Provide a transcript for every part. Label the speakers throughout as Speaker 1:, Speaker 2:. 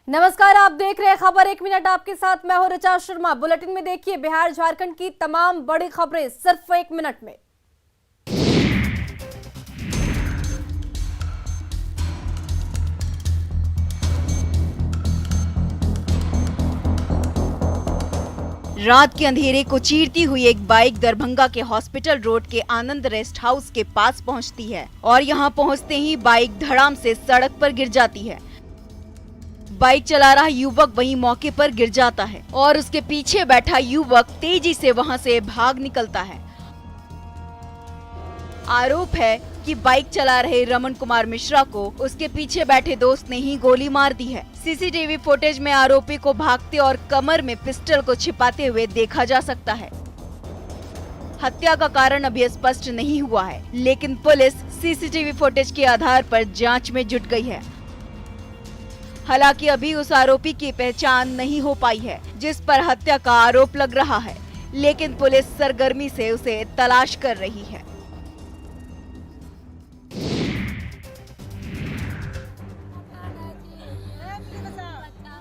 Speaker 1: नमस्कार, आप देख रहे हैं खबर एक मिनट। आपके साथ मैं हूं ऋचा शर्मा। बुलेटिन में देखिए बिहार झारखंड की तमाम बड़ी खबरें सिर्फ एक मिनट में।
Speaker 2: रात के अंधेरे को चीरती हुई एक बाइक दरभंगा के हॉस्पिटल रोड के आनंद रेस्ट हाउस के पास पहुंचती है और यहां पहुंचते ही बाइक धड़ाम से सड़क पर गिर जाती है। बाइक चला रहा युवक वहीं मौके पर गिर जाता है और उसके पीछे बैठा युवक तेजी से वहां से भाग निकलता है। आरोप है कि बाइक चला रहे रमन कुमार मिश्रा को उसके पीछे बैठे दोस्त ने ही गोली मार दी है। सीसीटीवी फुटेज में आरोपी को भागते और कमर में पिस्टल को छिपाते हुए देखा जा सकता है। हत्या का कारण अभी स्पष्ट नहीं हुआ है, लेकिन पुलिस सीसीटीवी फुटेज के आधार पर जांच में जुट गई है। हालांकि अभी उस आरोपी की पहचान नहीं हो पाई है जिस पर हत्या का आरोप लग रहा है, लेकिन पुलिस सरगर्मी से उसे तलाश कर रही है।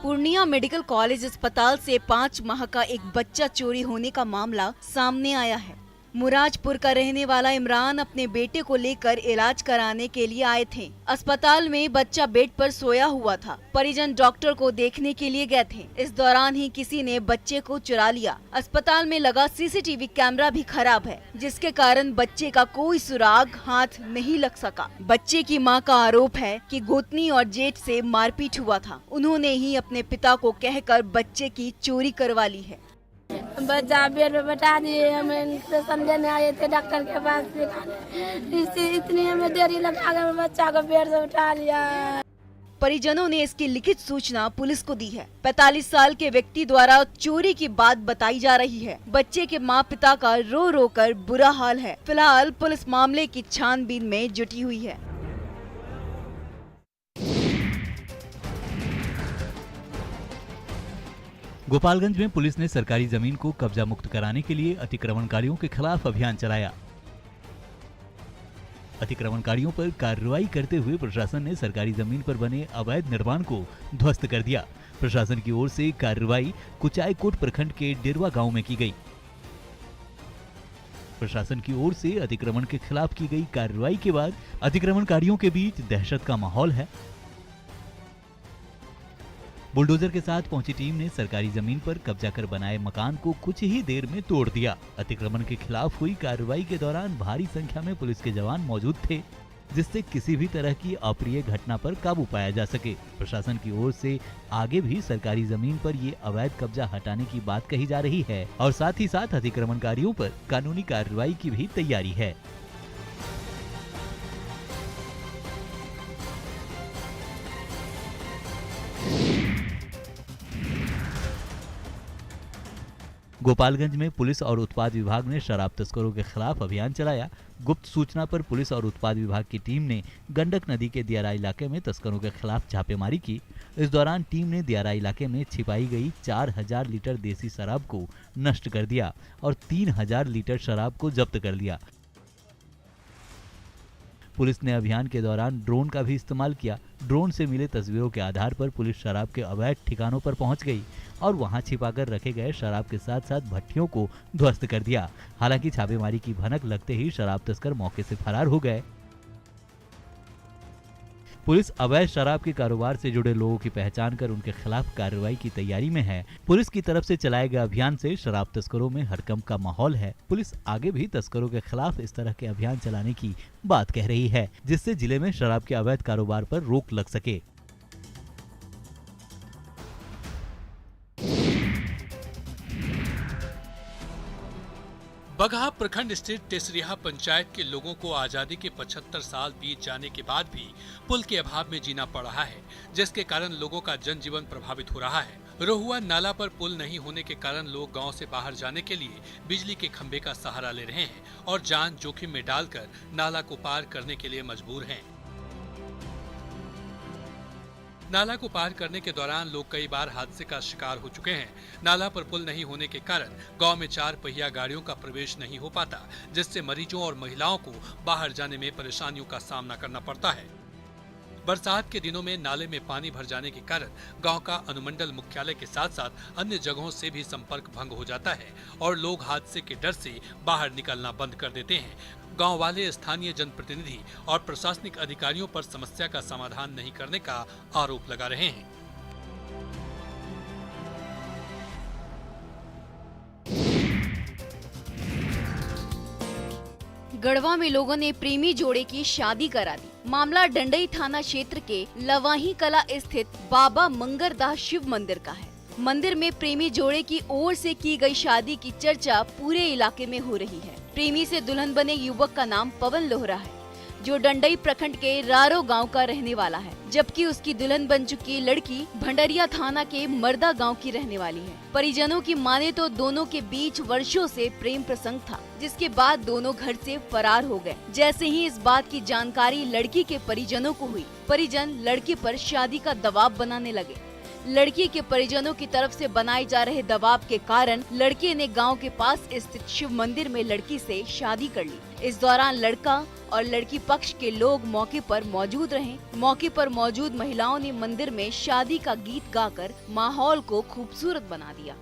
Speaker 2: पूर्णिया मेडिकल कॉलेज अस्पताल से 5 माह का एक बच्चा चोरी होने का मामला सामने आया है। मुराजपुर का रहने वाला इमरान अपने बेटे को लेकर इलाज कराने के लिए आए थे। अस्पताल में बच्चा बेड पर सोया हुआ था। परिजन डॉक्टर को देखने के लिए गए थे। इस दौरान ही किसी ने बच्चे को चुरा लिया। अस्पताल में लगा सीसीटीवी कैमरा भी खराब है, जिसके कारण बच्चे का कोई सुराग हाथ नहीं लग सका। बच्चे की मां का आरोप है कि गोतनी और जेठ से मारपीट हुआ था। उन्होंने ही अपने पिता को कहकर बच्चे की चोरी करवा ली है।
Speaker 3: बच्चा बेड पे बैठा दिए, हमें पेशेंट लेने आए थे डॉक्टर के पास दिखाने। इतनी हमें देरी लगा कर बच्चा को बेड से उठा लिया।
Speaker 2: परिजनों ने इसकी लिखित सूचना पुलिस को दी है। 45 साल के व्यक्ति द्वारा चोरी की बात बताई जा रही है। बच्चे के माँ पिता का रो रो कर बुरा हाल है। फिलहाल पुलिस मामले की छानबीन में जुटी हुई है।
Speaker 4: गोपालगंज में पुलिस ने सरकारी जमीन को कब्जा मुक्त कराने के लिए अतिक्रमणकारियों के खिलाफ अभियान चलाया। अतिक्रमणकारियों पर कार्रवाई करते हुए प्रशासन ने सरकारी जमीन पर बने अवैध निर्माण को ध्वस्त कर दिया। प्रशासन की ओर से कार्रवाई कुचायकोट प्रखंड के डेरवा गांव में की गई। प्रशासन की ओर से अतिक्रमण के खिलाफ की गई कार्रवाई के बाद अतिक्रमणकारियों के बीच दहशत का माहौल है। बुलडोजर के साथ पहुंची टीम ने सरकारी जमीन पर कब्जा कर बनाए मकान को कुछ ही देर में तोड़ दिया। अतिक्रमण के खिलाफ हुई कार्रवाई के दौरान भारी संख्या में पुलिस के जवान मौजूद थे, जिससे किसी भी तरह की अप्रिय घटना पर काबू पाया जा सके। प्रशासन की ओर से आगे भी सरकारी जमीन पर ये अवैध कब्जा हटाने की बात कही जा रही है और साथ ही साथ अतिक्रमणकारियों पर कानूनी कार्रवाई की भी तैयारी है। गोपालगंज में पुलिस और उत्पाद विभाग ने शराब तस्करों के खिलाफ अभियान चलाया। गुप्त सूचना पर पुलिस और उत्पाद विभाग की टीम ने गंडक नदी के दियारा इलाके में तस्करों के खिलाफ छापेमारी की। इस दौरान टीम ने दियारा इलाके में छिपाई गई 4000 लीटर देसी शराब को नष्ट कर दिया और 3000 लीटर शराब को जब्त कर लिया। पुलिस ने अभियान के दौरान ड्रोन का भी इस्तेमाल किया। ड्रोन से मिले तस्वीरों के आधार पर पुलिस शराब के अवैध ठिकानों पर पहुंच गई और वहां छिपाकर रखे गए शराब के साथ साथ भट्टियों को ध्वस्त कर दिया। हालांकि छापेमारी की भनक लगते ही शराब तस्कर मौके से फरार हो गए। पुलिस अवैध शराब के कारोबार से जुड़े लोगों की पहचान कर उनके खिलाफ कार्रवाई की तैयारी में है। पुलिस की तरफ से चलाए गए अभियान से शराब तस्करों में हड़कंप का माहौल है। पुलिस आगे भी तस्करों के खिलाफ इस तरह के अभियान चलाने की बात कह रही है, जिससे जिले में शराब के अवैध कारोबार पर रोक लग सके।
Speaker 5: बगहा प्रखंड स्थित टेसरिया पंचायत के लोगों को आजादी के 75 साल बीत जाने के बाद भी पुल के अभाव में जीना पड़ रहा है, जिसके कारण लोगों का जनजीवन प्रभावित हो रहा है। रोहुआ नाला पर पुल नहीं होने के कारण लोग गांव से बाहर जाने के लिए बिजली के खंभे का सहारा ले रहे हैं और जान जोखिम में डालकर नाला को पार करने के लिए मजबूर हैं। नाला को पार करने के दौरान लोग कई बार हादसे का शिकार हो चुके हैं। नाला पर पुल नहीं होने के कारण गांव में 4 पहिया गाड़ियों का प्रवेश नहीं हो पाता, जिससे मरीजों और महिलाओं को बाहर जाने में परेशानियों का सामना करना पड़ता है। बरसात के दिनों में नाले में पानी भर जाने के कारण गांव का अनुमंडल मुख्यालय के साथ साथ अन्य जगहों से भी संपर्क भंग हो जाता है और लोग हादसे के डर से बाहर निकलना बंद कर देते हैं। गांव वाले स्थानीय जनप्रतिनिधि और प्रशासनिक अधिकारियों पर समस्या का समाधान नहीं करने का आरोप लगा रहे हैं।
Speaker 2: गढ़वा में लोगों ने प्रेमी जोड़े की शादी करा दी। मामला डंडई थाना क्षेत्र के लवाही कला स्थित बाबा मंगरदास शिव मंदिर का है। मंदिर में प्रेमी जोड़े की ओर से की गई शादी की चर्चा पूरे इलाके में हो रही है। प्रेमी से दुल्हन बने युवक का नाम पवन लोहरा है, जो डंडई प्रखंड के रारो गांव का रहने वाला है, जबकि उसकी दुल्हन बन चुकी लड़की भंडरिया थाना के मर्दा गांव की रहने वाली है। परिजनों की माने तो दोनों के बीच वर्षों से प्रेम प्रसंग था, जिसके बाद दोनों घर से फरार हो गए। जैसे ही इस बात की जानकारी लड़की के परिजनों को हुई, परिजन लड़की पर शादी का दबाव बनाने लगे। लड़की के परिजनों की तरफ से बनाए जा रहे दबाव के कारण लड़के ने गांव के पास स्थित शिव मंदिर में लड़की से शादी कर ली। इस दौरान लड़का और लड़की पक्ष के लोग मौके पर मौजूद रहे। मौके पर मौजूद महिलाओं ने मंदिर में शादी का गीत गाकर माहौल को खूबसूरत बना दिया।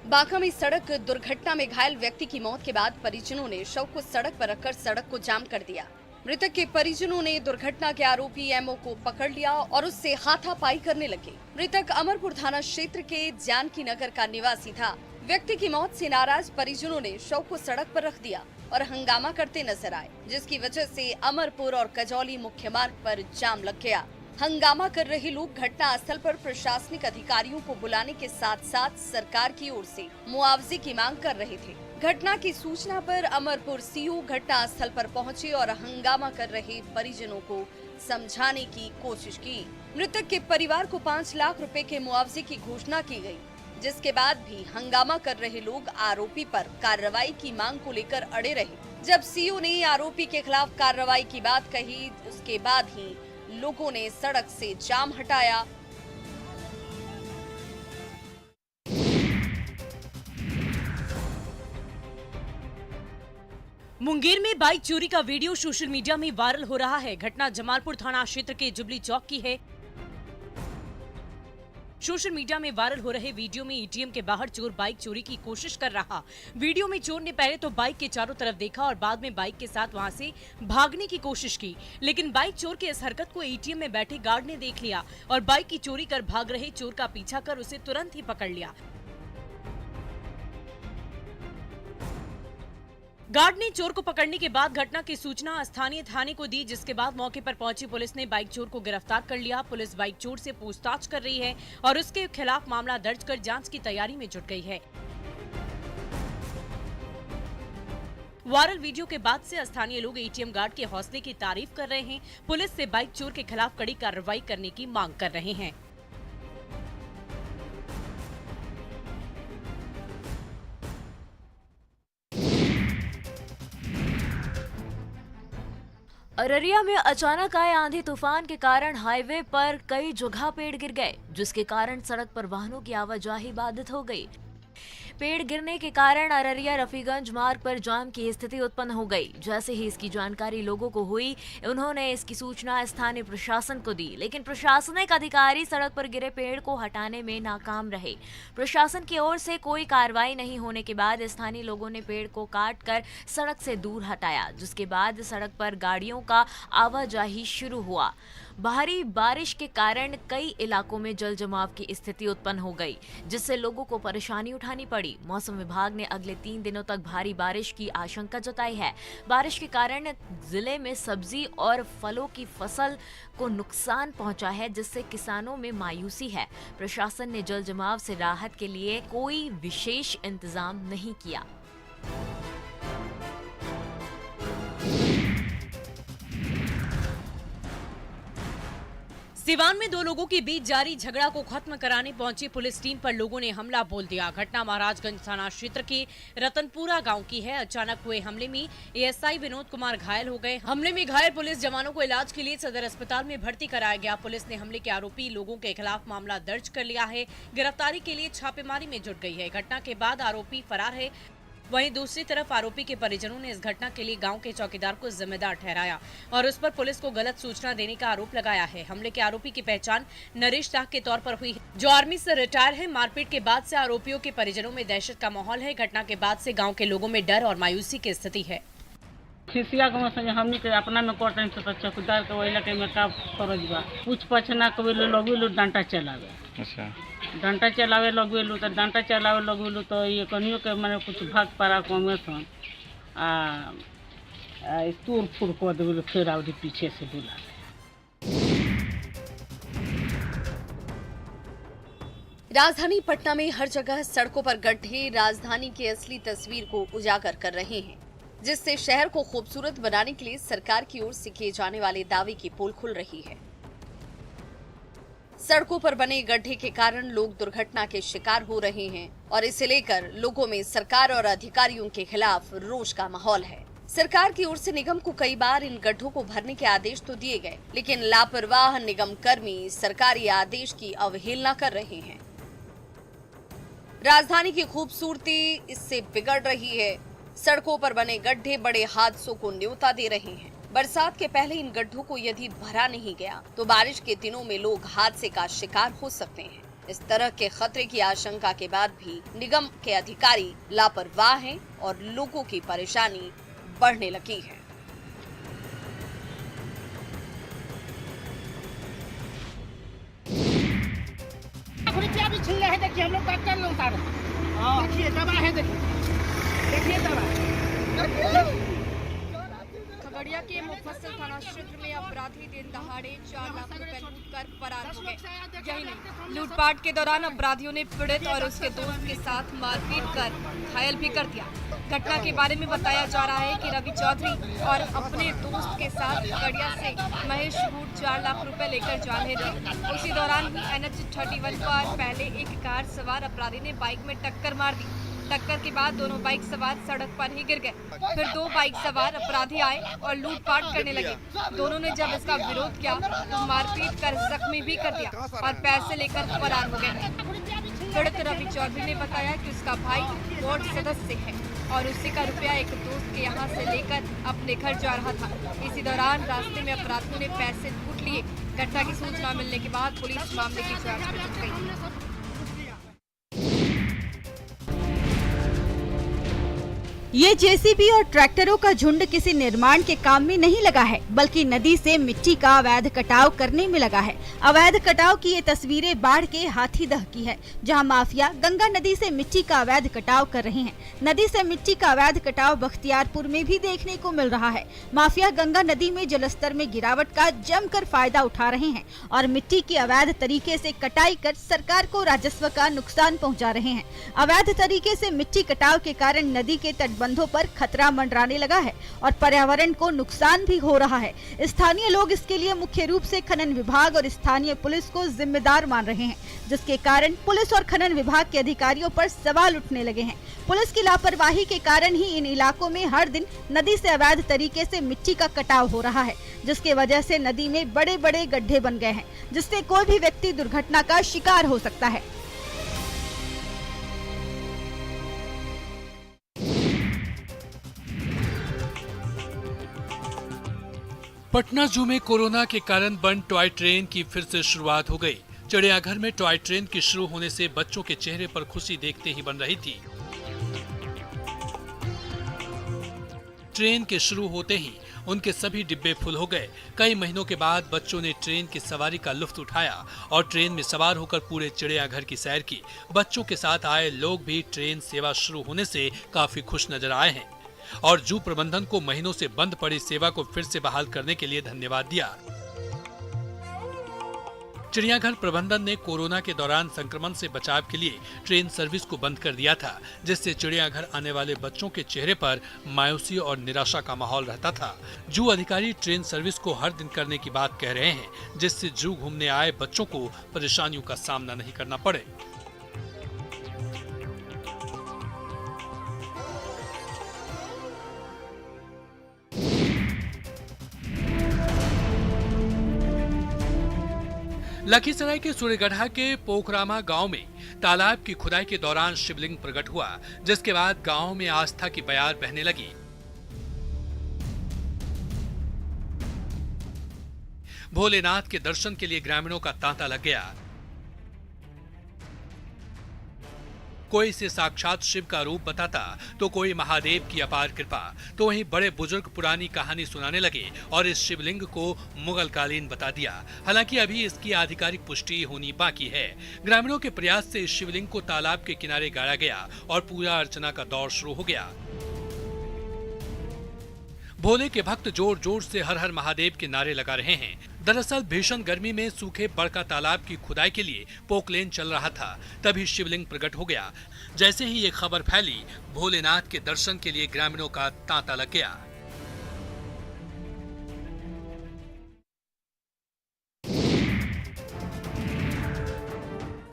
Speaker 2: बांका में सड़क दुर्घटना में घायल व्यक्ति की मौत के बाद परिजनों ने शव को सड़क पर रखकर सड़क को जाम कर दिया। मृतक के परिजनों ने दुर्घटना के आरोपी एमओ को पकड़ लिया और उससे हाथापाई करने लगे। मृतक अमरपुर थाना क्षेत्र के जानकी नगर का निवासी था। व्यक्ति की मौत से नाराज परिजनों ने शव को सड़क पर रख दिया और हंगामा करते नजर आए, जिसकी वजह से अमरपुर और कजौली मुख्य मार्ग पर जाम लग गया। हंगामा कर रहे लोग घटना स्थल पर प्रशासनिक अधिकारियों को बुलाने के साथ साथ सरकार की ओर से मुआवजे की मांग कर रहे थे। घटना की सूचना पर अमरपुर सीओ घटना स्थल पर पहुंचे और हंगामा कर रहे परिजनों को समझाने की कोशिश की। मृतक के परिवार को 5 लाख रुपए के मुआवजे की घोषणा की गई, जिसके बाद भी हंगामा कर रहे लोग आरोपी पर कार्रवाई की मांग को लेकर अड़े रहे। जब सीओ ने आरोपी के खिलाफ कार्रवाई की बात कही, उसके बाद ही लोगों ने सड़क से जाम हटाया।
Speaker 6: मुंगेर में बाइक चोरी का वीडियो सोशल मीडिया में वायरल हो रहा है। घटना जमालपुर थाना क्षेत्र के जुबली चौक की है। सोशल मीडिया में वायरल हो रहे वीडियो में एटीएम के बाहर चोर बाइक चोरी की कोशिश कर रहा। वीडियो में चोर ने पहले तो बाइक के चारों तरफ देखा और बाद में बाइक के साथ वहां से भागने की कोशिश की, लेकिन बाइक चोर के इस हरकत को एटीएम में बैठे गार्ड ने देख लिया और बाइक की चोरी कर भाग रहे चोर का पीछा कर उसे तुरंत ही पकड़ लिया। गार्ड ने चोर को पकड़ने के बाद घटना की सूचना स्थानीय थाने को दी, जिसके बाद मौके पर पहुंची पुलिस ने बाइक चोर को गिरफ्तार कर लिया। पुलिस बाइक चोर से पूछताछ कर रही है और उसके खिलाफ मामला दर्ज कर जांच की तैयारी में जुट गई है। वायरल वीडियो के बाद से स्थानीय लोग एटीएम गार्ड के हौसले की तारीफ कर रहे हैं। पुलिस से बाइक चोर के खिलाफ कड़ी कार्रवाई करने की मांग कर रहे हैं।
Speaker 7: अररिया में अचानक आए आंधी तूफान के कारण हाईवे पर कई जगह पेड़ गिर गए, जिसके कारण सड़क पर वाहनों की आवाजाही बाधित हो गई। पेड़ गिरने के कारण अररिया रफीगंज मार्ग पर जाम की स्थिति उत्पन्न हो गई। जैसे ही इसकी जानकारी लोगों को हुई, उन्होंने इसकी सूचना स्थानीय प्रशासन को दी, लेकिन प्रशासनिक अधिकारी सड़क पर गिरे पेड़ को हटाने में नाकाम रहे। प्रशासन की ओर से कोई कार्रवाई नहीं होने के बाद स्थानीय लोगों ने पेड़ को काटकर सड़क से दूर हटाया, जिसके बाद सड़क पर गाड़ियों का आवाजाही शुरू हुआ। भारी बारिश के कारण कई इलाकों में जल जमाव की स्थिति उत्पन्न हो गई, जिससे लोगों को परेशानी उठानी पड़ी। मौसम विभाग ने अगले 3 दिनों तक भारी बारिश की आशंका जताई है। बारिश के कारण जिले में सब्जी और फलों की फसल को नुकसान पहुंचा है, जिससे किसानों में मायूसी है। प्रशासन ने जल जमाव से राहत के लिए कोई विशेष इंतजाम नहीं किया।
Speaker 6: सिवान में 2 लोगों के बीच जारी झगड़ा को खत्म कराने पहुंची पुलिस टीम पर लोगों ने हमला बोल दिया। घटना महाराजगंज थाना क्षेत्र के रतनपुरा गांव की है। अचानक हुए हमले में एएसआई विनोद कुमार घायल हो गए। हमले में घायल पुलिस जवानों को इलाज के लिए सदर अस्पताल में भर्ती कराया गया। पुलिस ने हमले के आरोपी लोगों के खिलाफ मामला दर्ज कर लिया है। गिरफ्तारी के लिए छापेमारी में जुट गई है। घटना के बाद आरोपी फरार है। वहीं दूसरी तरफ आरोपी के परिजनों ने इस घटना के लिए गांव के चौकीदार को जिम्मेदार ठहराया और उस पर पुलिस को गलत सूचना देने का आरोप लगाया है। हमले के आरोपी की पहचान नरेश दाग के तौर पर हुई है, जो आर्मी से रिटायर है। मारपीट के बाद से आरोपियों के परिजनों में दहशत का माहौल है। घटना के बाद से गाँव के लोगों में डर और मायूसी की स्थिति है।
Speaker 8: खिसिया के संगे हमनी के अपना में करते तो चौकीदार के वही लगे में का फरज बा कुछ पछना कभी लगेलू डंटा चलावे। अच्छा, डंटा चलावे लगेलू तो डंटा चलावे लगेलू तो ये कनियो के माने कुछ भाग पारा कमे सन तूर फूर कर देलू फिर आवधी पीछे से बुला।
Speaker 1: राजधानी पटना में हर जगह सड़कों पर गड्ढे राजधानी की असली तस्वीर को उजागर कर रहे हैं, जिससे शहर को खूबसूरत बनाने के लिए सरकार की ओर से किए जाने वाले दावे की पोल खुल रही है। सड़कों पर बने गड्ढे के कारण लोग दुर्घटना के शिकार हो रहे हैं और इसे लेकर लोगों में सरकार और अधिकारियों के खिलाफ रोष का माहौल है। सरकार की ओर से निगम को कई बार इन गड्ढों को भरने के आदेश तो दिए गए, लेकिन लापरवाह निगम कर्मी सरकारी आदेश की अवहेलना कर रहे हैं। राजधानी की खूबसूरती इससे बिगड़ रही है। सड़कों पर बने गड्ढे बड़े हादसों को न्योता दे रहे हैं। बरसात के पहले इन गड्ढों को यदि भरा नहीं गया तो बारिश के दिनों में लोग हादसे का शिकार हो सकते हैं। इस तरह के खतरे की आशंका के बाद भी निगम के अधिकारी लापरवाह हैं और लोगों की परेशानी बढ़ने लगी है।
Speaker 8: देखिए हम लोग डॉक्टर लोग देखिए दवा है, देखिए दवा।
Speaker 1: खगड़िया के मुफस्सिल थाना क्षेत्र में अपराधी दिन दहाड़े 4 लाख रुपए लूटकर फरार हो गए। यही नहीं, लूटपाट के दौरान अपराधियों ने पीड़ित और उसके दोस्त के साथ मारपीट कर घायल भी कर दिया। घटना के बारे में बताया जा रहा है कि रवि चौधरी और अपने दोस्त के साथ खगड़िया से महेश रूट 4 लाख रुपए लेकर जा रहे थे। उसी दौरान NH 31 पर पहले एक कार सवार अपराधी ने बाइक में टक्कर मार दी। टक्कर के बाद दोनों बाइक सवार सड़क पर ही गिर गए। फिर 2 बाइक सवार अपराधी आए और लूटपाट करने लगे। दोनों ने जब इसका विरोध किया तो मारपीट कर जख्मी भी कर दिया और पैसे लेकर फरार हो गए। पीड़ित रवि चौधरी ने बताया कि उसका भाई वार्ड सदस्य है और उसी का रुपया एक दोस्त के यहाँ से लेकर अपने घर जा रहा था। इसी दौरान रास्ते में अपराधियों ने पैसे लूट लिए। घटना की सूचना मिलने के बाद पुलिस मामले की जांच में जुट गई।
Speaker 2: ये जेसीबी और ट्रैक्टरों का झुंड किसी निर्माण के काम में नहीं लगा है, बल्कि नदी से मिट्टी का अवैध कटाव करने में लगा है। अवैध कटाव की ये तस्वीरें बाढ़ के हाथीदह की है, जहां माफिया गंगा नदी से मिट्टी का अवैध कटाव कर रहे हैं। नदी से मिट्टी का अवैध कटाव बख्तियारपुर में भी देखने को मिल रहा है। माफिया गंगा नदी में जलस्तर में गिरावट का जमकर फायदा उठा रहे हैं और मिट्टी की अवैध तरीके से कटाई कर सरकार को राजस्व का नुकसान पहुँचा रहे हैं। अवैध तरीके से मिट्टी कटाव के कारण नदी के तटबंधों पर खतरा मंडराने लगा है और पर्यावरण को नुकसान भी हो रहा है। स्थानीय लोग इसके लिए मुख्य रूप से खनन विभाग और स्थानीय पुलिस को जिम्मेदार मान रहे हैं, जिसके कारण पुलिस और खनन विभाग के अधिकारियों पर सवाल उठने लगे हैं। पुलिस की लापरवाही के कारण ही इन इलाकों में हर दिन नदी से अवैध तरीके से मिट्टी का कटाव हो रहा है, जिसके वजह से नदी में बड़े बड़े गड्ढे बन गए हैं, जिससे कोई भी व्यक्ति दुर्घटना का शिकार हो सकता है।
Speaker 5: पटना जू में कोरोना के कारण बंद टॉय ट्रेन की फिर से शुरुआत हो गई। चिड़ियाघर में टॉय ट्रेन के शुरू होने से बच्चों के चेहरे पर खुशी देखते ही बन रही थी। ट्रेन के शुरू होते ही उनके सभी डिब्बे फुल हो गए। कई महीनों के बाद बच्चों ने ट्रेन की सवारी का लुत्फ उठाया और ट्रेन में सवार होकर पूरे चिड़ियाघर की सैर की। बच्चों के साथ आए लोग भी ट्रेन सेवा शुरू होने से काफी खुश नजर आए हैं और जू प्रबंधन को महीनों से बंद पड़ी सेवा को फिर से बहाल करने के लिए धन्यवाद दिया। चिड़ियाघर प्रबंधन ने कोरोना के दौरान संक्रमण से बचाव के लिए ट्रेन सर्विस को बंद कर दिया था, जिससे चिड़ियाघर आने वाले बच्चों के चेहरे पर मायूसी और निराशा का माहौल रहता था। जू अधिकारी ट्रेन सर्विस को हर दिन करने की बात कह रहे हैं, जिससे जू घूमने आए बच्चों को परेशानियों का सामना नहीं करना पड़े। लखीसराय के सूर्यगढ़ा के पोखरामा गांव में तालाब की खुदाई के दौरान शिवलिंग प्रकट हुआ, जिसके बाद गांव में आस्था की बयार बहने लगी। भोलेनाथ के दर्शन के लिए ग्रामीणों का तांता लग गया। कोई इसे साक्षात शिव का रूप बताता, तो कोई महादेव की अपार कृपा, तो वहीं बड़े बुजुर्ग पुरानी कहानी सुनाने लगे और इस शिवलिंग को मुगल कालीन बता दिया। हालांकि अभी इसकी आधिकारिक पुष्टि होनी बाकी है। ग्रामीणों के प्रयास से इस शिवलिंग को तालाब के किनारे गाड़ा गया और पूजा अर्चना का दौर शुरू हो गया। भोले के भक्त जोर जोर से हर हर महादेव के नारे लगा रहे हैं। दरअसल भीषण गर्मी में सूखे बड़का तालाब की खुदाई के लिए पोकलेन चल रहा था, तभी शिवलिंग प्रकट हो गया। जैसे ही ये खबर फैली, भोलेनाथ के दर्शन के लिए ग्रामीणों का तांता लग गया।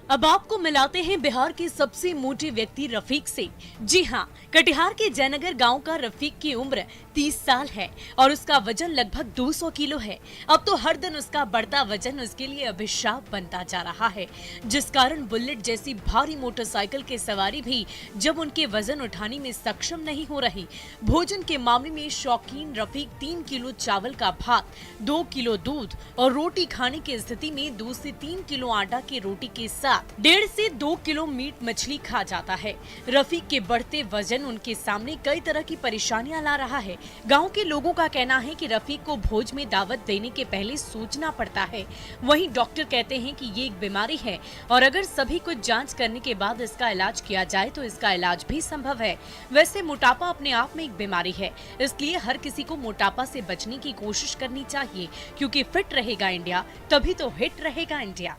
Speaker 6: अब आपको मिलाते हैं बिहार के सबसे मोटे व्यक्ति रफीक से। जी हाँ, कटिहार के जयनगर गांव का रफीक की उम्र 30 साल है और उसका वजन लगभग 200 किलो है। अब तो हर दिन उसका बढ़ता वजन उसके लिए अभिशाप बनता जा रहा है, जिस कारण बुलेट जैसी भारी मोटरसाइकिल की सवारी भी जब उनके वजन उठाने में सक्षम नहीं हो रही। भोजन के मामले में शौकीन रफीक 3 किलो चावल का भात, 2 किलो दूध और रोटी खाने की स्थिति में 2 से 3 किलो आटा की रोटी के साथ 1.5 से 2 किलो मीट मछली खा जाता है। रफीक के बढ़ते वजन उनके सामने कई तरह की परेशानियां ला रहा है। गांव के लोगों का कहना है कि रफीक को भोज में दावत देने के पहले सोचना पड़ता है। वहीं डॉक्टर कहते हैं कि ये एक बीमारी है और अगर सभी कुछ जांच करने के बाद इसका इलाज किया जाए तो इसका इलाज भी संभव है। वैसे मोटापा अपने आप में एक बीमारी है, इसलिए हर किसी को मोटापा से बचने की कोशिश करनी चाहिए, क्योंकि फिट रहेगा इंडिया तभी तो हिट रहेगा इंडिया।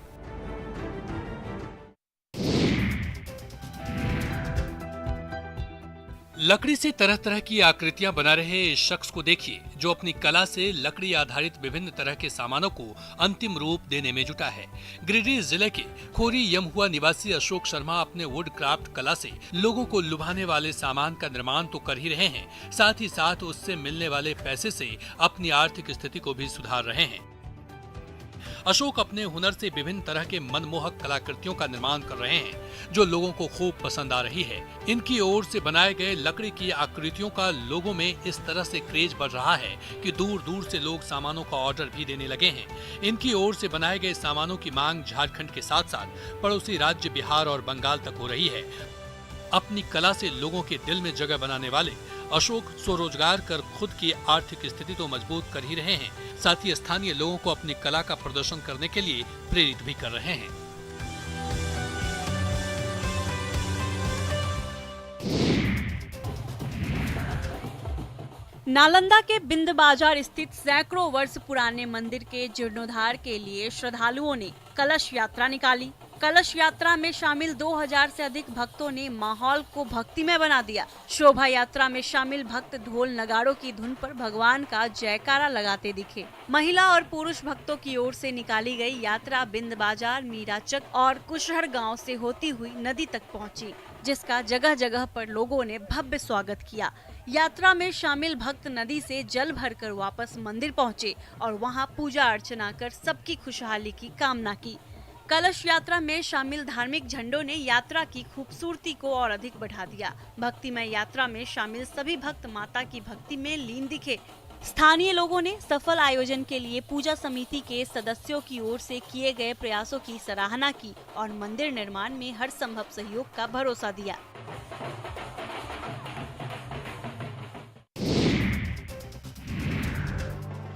Speaker 5: लकड़ी से तरह तरह की आकृतियां बना रहे इस शख्स को देखिए, जो अपनी कला से लकड़ी आधारित विभिन्न तरह के सामानों को अंतिम रूप देने में जुटा है। गिरिडीह जिले के खोरी यमहुआ निवासी अशोक शर्मा अपने वुड क्राफ्ट कला से लोगों को लुभाने वाले सामान का निर्माण तो कर ही रहे हैं, साथ ही साथ उससे मिलने वाले पैसे से अपनी आर्थिक स्थिति को भी सुधार रहे हैं। अशोक अपने हुनर से विभिन्न तरह के मनमोहक कलाकृतियों का निर्माण कर रहे हैं, जो लोगों को खूब पसंद आ रही है। इनकी ओर से बनाए गए लकड़ी की आकृतियों का लोगों में इस तरह से क्रेज बढ़ रहा है कि दूर दूर से लोग सामानों का ऑर्डर भी देने लगे हैं। इनकी ओर से बनाए गए सामानों की मांग झारखंड के साथ साथ पड़ोसी राज्य बिहार और बंगाल तक हो रही है। अपनी कला से लोगों के दिल में जगह बनाने वाले अशोक स्वरोजगार कर खुद की आर्थिक स्थिति तो मजबूत कर ही रहे हैं, साथ ही स्थानीय लोगों को अपनी कला का प्रदर्शन करने के लिए प्रेरित भी कर रहे हैं।
Speaker 9: नालंदा के बिंद बाजार स्थित सैकड़ों वर्ष पुराने मंदिर के जीर्णोद्धार के लिए श्रद्धालुओं ने कलश यात्रा निकाली। कलश यात्रा में शामिल 2000 से अधिक भक्तों ने माहौल को भक्तिमय बना दिया। शोभा यात्रा में शामिल भक्त ढोल नगाड़ों की धुन पर भगवान का जयकारा लगाते दिखे। महिला और पुरुष भक्तों की ओर से निकाली गई यात्रा बिंद बाजार, मीराचक और कुशहर गांव से होती हुई नदी तक पहुंची, जिसका जगह जगह पर लोगों ने भव्य स्वागत किया। यात्रा में शामिल भक्त नदी से जल भरकर वापस मंदिर पहुंचे और वहां पूजा अर्चना कर सबकी खुशहाली की कामना की। कलश यात्रा में शामिल धार्मिक झंडों ने यात्रा की खूबसूरती को और अधिक बढ़ा दिया। भक्तिमय यात्रा में शामिल सभी भक्त माता की भक्ति में लीन दिखे। स्थानीय लोगों ने सफल आयोजन के लिए पूजा समिति के सदस्यों की ओर से किए गए प्रयासों की सराहना की और मंदिर निर्माण में हर संभव सहयोग का भरोसा दिया।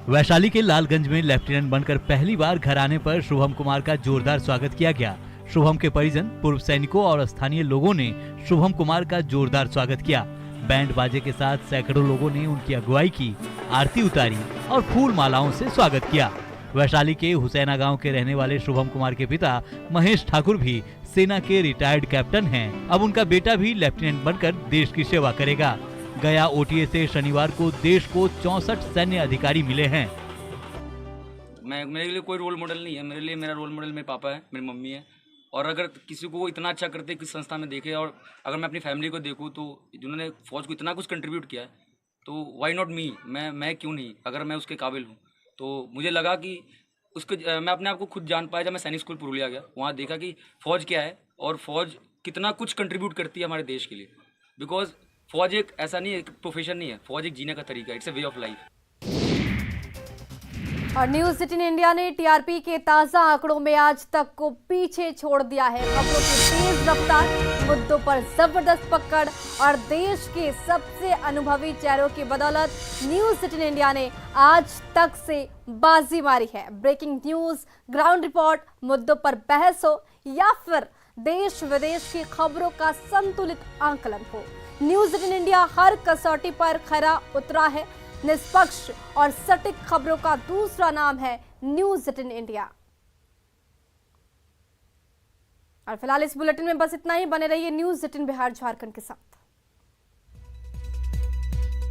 Speaker 4: वैशाली के लालगंज में लेफ्टिनेंट बनकर पहली बार घर आने पर शुभम कुमार का जोरदार स्वागत किया गया। शुभम के परिजन, पूर्व सैनिकों और स्थानीय लोगों ने शुभम कुमार का जोरदार स्वागत किया। बैंड बाजे के साथ सैकड़ों लोगों ने उनकी अगुवाई की, आरती उतारी और फूल मालाओं से स्वागत किया। वैशाली के हुसैना गांव के रहने वाले शुभम कुमार के पिता महेश ठाकुर भी सेना के रिटायर्ड कैप्टन हैं। अब उनका बेटा भी लेफ्टिनेंट बनकर देश की सेवा करेगा। गया ओटीए से शनिवार को देश को 64 सैन्य अधिकारी मिले हैं।
Speaker 10: मेरे लिए कोई रोल मॉडल नहीं है। मेरे लिए मेरा रोल मॉडल मेरे पापा है, मेरी मम्मी है। और अगर किसी को इतना अच्छा करते किस संस्था में देखे, और अगर मैं अपनी फैमिली को देखूं तो जिन्होंने फौज को इतना कुछ कंट्रीब्यूट किया है, तो वाई नॉट मी, मैं क्यों नहीं, अगर मैं उसके काबिल हूँ। तो मुझे लगा कि उसको मैं अपने आप को खुद जान पाया जब मैं सैनिक स्कूल पुरुलिया गया। वहाँ देखा कि फ़ौज क्या है और फौज कितना कुछ कंट्रीब्यूट करती है हमारे देश के लिए। बिकॉज फौज एक ऐसा नहीं है, एक प्रोफेशन नहीं है, फौज एक जीने का तरीका है, it's a way of life.
Speaker 1: और न्यूज 18 इंडिया ने टीआरपी के ताजा आंकड़ों में आज तक को पीछे छोड़ दिया है। खबरों की तेज रफ्तार, मुद्दों पर जबरदस्त पकड़ और देश के सबसे अनुभवी चेहरों की बदौलत न्यूज 18 इंडिया ने आज तक से बाजी मारी है। ब्रेकिंग न्यूज, ग्राउंड रिपोर्ट, मुद्दों पर बहस हो या फिर देश विदेश की खबरों का संतुलित आंकलन हो, न्यूज 18 इंडिया हर कसौटी पर खरा उतरा है। निष्पक्ष और सटीक खबरों का दूसरा नाम है न्यूज 18 इंडिया। और फिलहाल इस बुलेटिन में बस इतना ही। बने रहिए न्यूज 18 बिहार झारखंड के साथ।